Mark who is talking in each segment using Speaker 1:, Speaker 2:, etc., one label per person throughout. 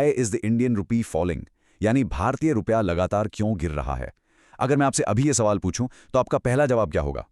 Speaker 1: Is the Indian rupee falling, यानी भारतीय रुपया लगातार क्यों गिर रहा है। अगर मैं आपसे अभी ये सवाल पूछूं तो आपका पहला जवाब क्या होगा?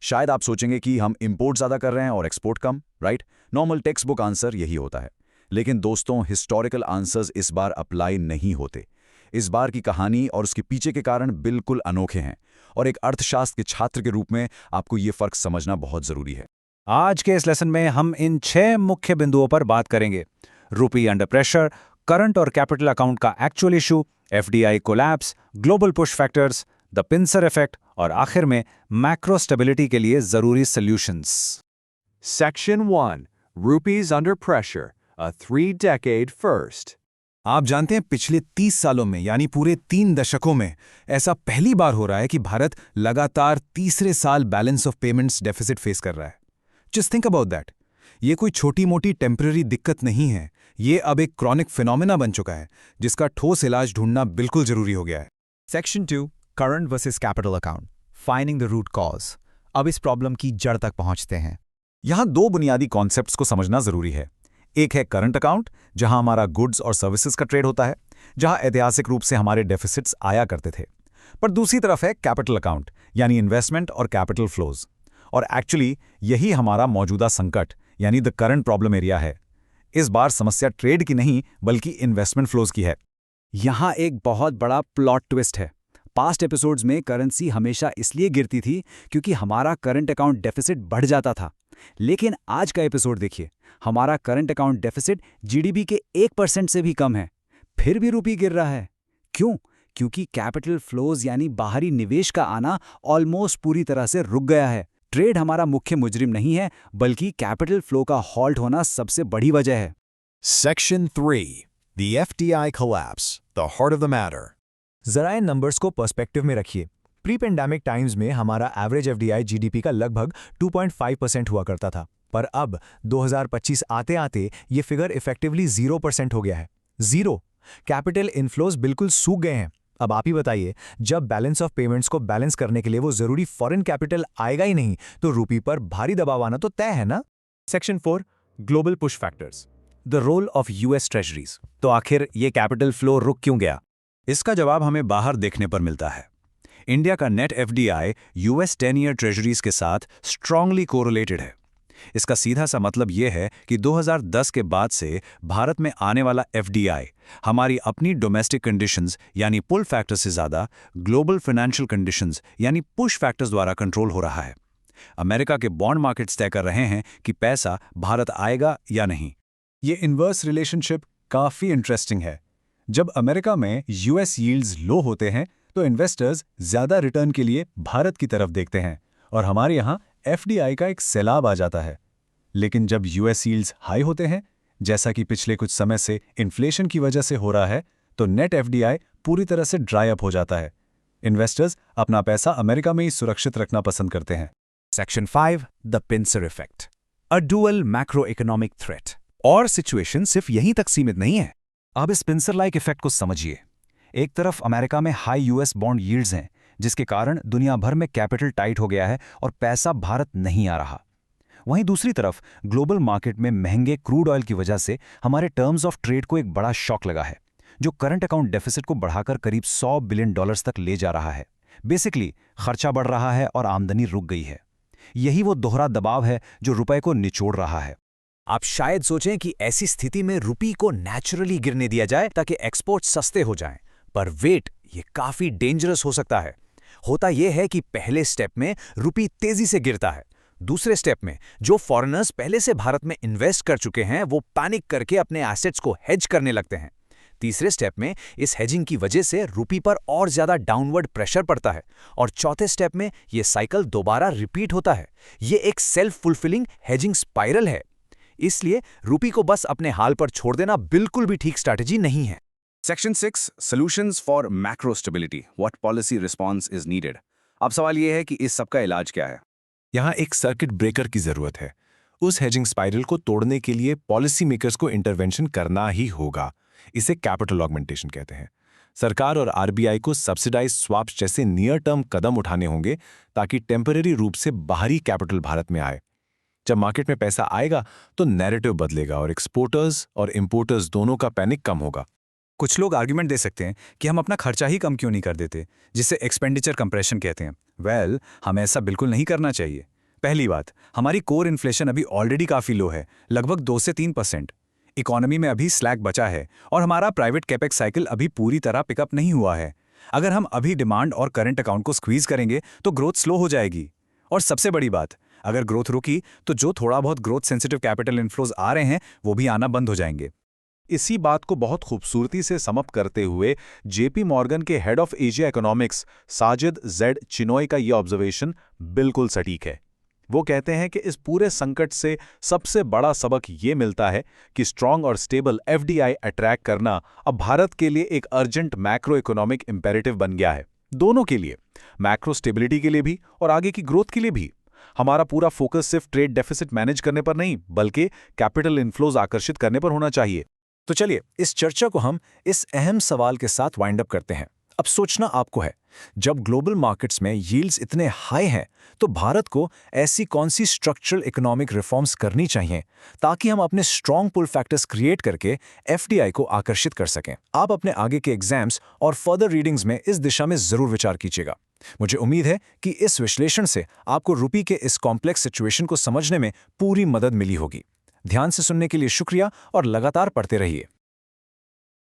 Speaker 1: शायद आप सोचेंगे कि हम इंपोर्ट ज़्यादा कर रहे हैं और एक्सपोर्ट कम, right? Normal text book answer यही होता है। लेकिन दोस्तों, हिस्टोरिकल आंसर्स इस बार अप्लाई नहीं होते। इस बार की कहानी और उसके पीछे के कारण बिल्कुल अनोखे हैं, और एक अर्थशास्त्र के छात्र के रूप में आपको ये फर्क समझना बहुत ज़रूरी है।
Speaker 2: आज के इस लेसन में हम इन 6 मुख्य बिंदुओं पर बात करेंगे। रुपी अंडर प्रेशर, करंट और कैपिटल अकाउंट का actual issue, FDI collapse, global push factors, the pincer effect और आखिर में मैक्रो स्टेबिलिटी के लिए जरूरी solutions.
Speaker 3: Section 1. Rupees under pressure, a 3-decade first.
Speaker 4: आप जानते हैं, पिछले 30 सालों में यानी पूरे 3 दशकों में ऐसा पहली बार हो रहा है कि भारत लगातार तीसरे साल balance of payments deficit face कर रहा है। Just think about that. ये कोई छोटी मोटी टेम्पररी दिक्कत नहीं है, ये अब एक क्रॉनिक फिनोमेना बन चुका है जिसका ठोस इलाज ढूंढना बिल्कुल जरूरी हो गया है।
Speaker 5: Section 2. Current versus capital account, finding the root cause. अब इस प्रॉब्लम की जड़ तक पहुंचते हैं।
Speaker 1: यहाँ 2 बुनियादी कॉन्सेप्ट्स को समझना जरूरी है। एक है करंट अकाउंट, जहां हमारा गुड्स और सर्विसेज का ट्रेड होता है, जहां ऐतिहासिक रूप से हमारे डेफिसिट्स आया करते थे। पर दूसरी तरफ है कैपिटल अकाउंट, यानी इन्वेस्टमेंट और कैपिटल फ्लोज। और एक्चुअली यही हमारा मौजूदा संकट यानी द करंट प्रॉब्लम एरिया है। इस बार समस्या ट्रेड की नहीं बल्कि इन्वेस्टमेंट फ्लोज की है।
Speaker 2: यहाँ एक बहुत बड़ा प्लॉट ट्विस्ट है। पास्ट एपिसोड्स में करेंसी हमेशा इसलिए गिरती थी क्योंकि हमारा करंट अकाउंट डेफिसिट बढ़ जाता था। लेकिन आज का एपिसोड देखिए, हमारा करंट अकाउंट डेफिसिट जीडीपी के 1% से भी कम है, फिर भी रुपी गिर रहा है। क्यों? क्योंकि कैपिटल फ्लोज यानी बाहरी निवेश का आना ऑलमोस्ट पूरी तरह से रुक गया है। ट्रेड हमारा मुख्य मुजरिम नहीं है, बल्कि कैपिटल फ्लो का हॉल्ट होना सबसे बड़ी वजह है।
Speaker 6: Section 3. The FDI collapse, the heart of the matter.
Speaker 5: जरा इन नंबर्स को पर्सपेक्टिव में रखिए। प्री पेंडेमिक टाइम्स में हमारा एवरेज एफडीआई जीडीपी का लगभग 2.5% हुआ करता था, पर अब 2025 आते आते ये फिगर इफेक्टिवली 0% हो गया है। जीरो। कैपिटल इनफ्लोज बिल्कुल सूख गए हैं। अब आप ही बताइए, जब बैलेंस ऑफ पेमेंट्स को बैलेंस करने के लिए वो जरूरी फॉरेन कैपिटल आएगा ही नहीं, तो रुपी पर भारी दबाव आना तो तय है ना।
Speaker 3: Section 4. Global push factors.
Speaker 2: The role of US treasuries. तो आखिर ये कैपिटल फ्लो रुक क्यों गया?
Speaker 1: इसका जवाब हमें बाहर देखने पर मिलता है। इंडिया का net FDI US 10 year treasuries के साथ स्ट्रांगली कोरिलेटेड है। इसका सीधा सा मतलब यह है कि 2010 के बाद से भारत में आने वाला एफडीआई हमारी अपनी डोमेस्टिक कंडीशंस यानी पुल फैक्टर से ज़्यादा ग्लोबल फाइनेंशियल कंडीशंस यानी पुश फैक्टर्स द्वारा कंट्रोल हो रहा है। अमेरिका के बॉन्ड मार्केट्स तय कर रहे हैं कि पैसा भारत आएगा या नहीं।
Speaker 4: ये इन्वर्स रिलेशनशिप काफ़ी इंटरेस्टिंग है। जब अमेरिका में यूएस यील्ड्स लो होते हैं तो इन्वेस्टर्स ज़्यादा रिटर्न के लिए भारत की तरफ देखते हैं और हमारे यहाँ एफडीआई का एक सैलाब आ जाता है। लेकिन जब यूएस यील्ड्स हाई होते हैं, जैसा कि पिछले कुछ समय से इन्फ्लेशन की वजह से हो रहा है, तो नेट एफडीआई पूरी तरह से ड्राई अप हो जाता है। इन्वेस्टर्स अपना पैसा अमेरिका में ही सुरक्षित रखना पसंद करते हैं।
Speaker 2: Section 5. The pincer effect, a dual macro economic threat. और सिचुएशन सिर्फ यहीं तक सीमित नहीं है। अब इस पिंसर लाइक इफेक्ट को समझिए। एक तरफ अमेरिका में हाई यूएस बॉन्ड यील्ड्स हैं, जिसके कारण दुनिया भर में कैपिटल टाइट हो गया है और पैसा भारत नहीं आ रहा। वहीं दूसरी तरफ ग्लोबल मार्केट में महंगे क्रूड ऑयल की वजह से हमारे टर्म्स ऑफ ट्रेड को एक बड़ा शॉक लगा है, जो करंट अकाउंट डेफिसिट को बढ़ाकर करीब $100 बिलियन तक ले जा रहा है। बेसिकली खर्चा बढ़ रहा है और आमदनी रुक गई है। यही वो दोहरा दबाव है जो रुपए को निचोड़ रहा है।
Speaker 5: आप शायद सोचें कि ऐसी स्थिति में रुपी को नेचुरली गिरने दिया जाए ताकि एक्सपोर्ट सस्ते हो जाएं, पर वेट, ये काफी डेंजरस हो सकता है। होता यह है कि पहले स्टेप में रुपी तेजी से गिरता है। दूसरे स्टेप में जो फॉरेनर्स पहले से भारत में इन्वेस्ट कर चुके हैं वो पैनिक करके अपने एसेट्स को हेज करने लगते हैं। तीसरे स्टेप में इस हेजिंग की वजह से रुपी पर और ज्यादा डाउनवर्ड प्रेशर पड़ता है और चौथे स्टेप में यह साइकिल दोबारा रिपीट होता है। ये एक सेल्फ फुलफिलिंग हेजिंग स्पाइरल है। इसलिए रुपी को बस अपने हाल पर छोड़ देना बिल्कुल भी ठीक स्ट्रैटेजी नहीं है।
Speaker 1: Section 6. Solutions for macro stability, what policy response is needed. अब सवाल यह है कि इस सब का इलाज क्या है।
Speaker 4: यहाँ एक सर्किट ब्रेकर की जरूरत है। उस हेजिंग स्पाइरल को तोड़ने के लिए पॉलिसी मेकर्स को इंटरवेंशन करना ही होगा। इसे कैपिटल ऑगमेंटेशन कहते हैं। सरकार और आरबीआई को सब्सिडाइज स्वैप्स जैसे नियर टर्म कदम उठाने होंगे ताकि टेम्पररी रूप से बाहरी कैपिटल भारत में आए। जब मार्केट में पैसा आएगा तो नैरेटिव बदलेगा और एक्सपोर्टर्स और इंपोर्टर्स दोनों का पैनिक कम होगा।
Speaker 2: कुछ लोग आर्ग्यूमेंट दे सकते हैं कि हम अपना खर्चा ही कम क्यों नहीं कर देते, जिसे एक्सपेंडिचर कंप्रेशन कहते हैं। वेल, हमें ऐसा बिल्कुल नहीं करना चाहिए। पहली बात, हमारी कोर इन्फ्लेशन अभी ऑलरेडी काफ़ी लो है, लगभग 2 से 3%। इकोनॉमी में अभी स्लैक बचा है और हमारा प्राइवेट कैपेक्स साइकिल अभी पूरी तरह पिकअप नहीं हुआ है। अगर हम अभी डिमांड और करंट अकाउंट को स्क्वीज करेंगे तो ग्रोथ स्लो हो जाएगी। और सबसे बड़ी बात, अगर ग्रोथ रुकी तो जो थोड़ा बहुत ग्रोथ सेंसिटिव कैपिटल इनफ्लोज आ रहे हैं वो भी आना बंद हो जाएंगे।
Speaker 7: इसी बात को बहुत खूबसूरती से समअप करते हुए जेपी मॉर्गन के head of Asia economics Sajid Z Chinoy का ये ऑब्जर्वेशन बिल्कुल सटीक है। वो कहते हैं कि इस पूरे संकट से सबसे बड़ा सबक ये मिलता है कि स्ट्रॉन्ग और स्टेबल एफडीआई अट्रैक्ट करना अब भारत के लिए एक अर्जेंट मैक्रो इकोनॉमिक इंपेरेटिव बन गया है। दोनों के लिए, मैक्रो स्टेबिलिटी के लिए भी और आगे की ग्रोथ के लिए भी। हमारा पूरा फोकस सिर्फ ट्रेड डेफिसिट मैनेज करने पर नहीं, बल्कि कैपिटल इनफ्लोज आकर्षित करने पर होना चाहिए।
Speaker 5: तो चलिए इस चर्चा को हम इस अहम सवाल के साथ वाइंड अप करते हैं। अब सोचना आपको है, जब ग्लोबल मार्केट्स में यील्ड्स इतने हाई हैं तो भारत को ऐसी कौन सी स्ट्रक्चरल इकोनॉमिक रिफॉर्म्स करनी चाहिए ताकि हम अपने स्ट्रॉन्ग पुल फैक्टर्स क्रिएट करके एफडीआई को आकर्षित कर सकें। आप अपने आगे के एग्जाम्स और फर्दर रीडिंग्स में इस दिशा में जरूर विचार कीजिएगा। मुझे उम्मीद है कि इस विश्लेषण से आपको रुपये के इस कॉम्प्लेक्स सिचुएशन को समझने में पूरी मदद मिली होगी। ध्यान से सुनने के लिए शुक्रिया और लगातार पढ़ते रहिए।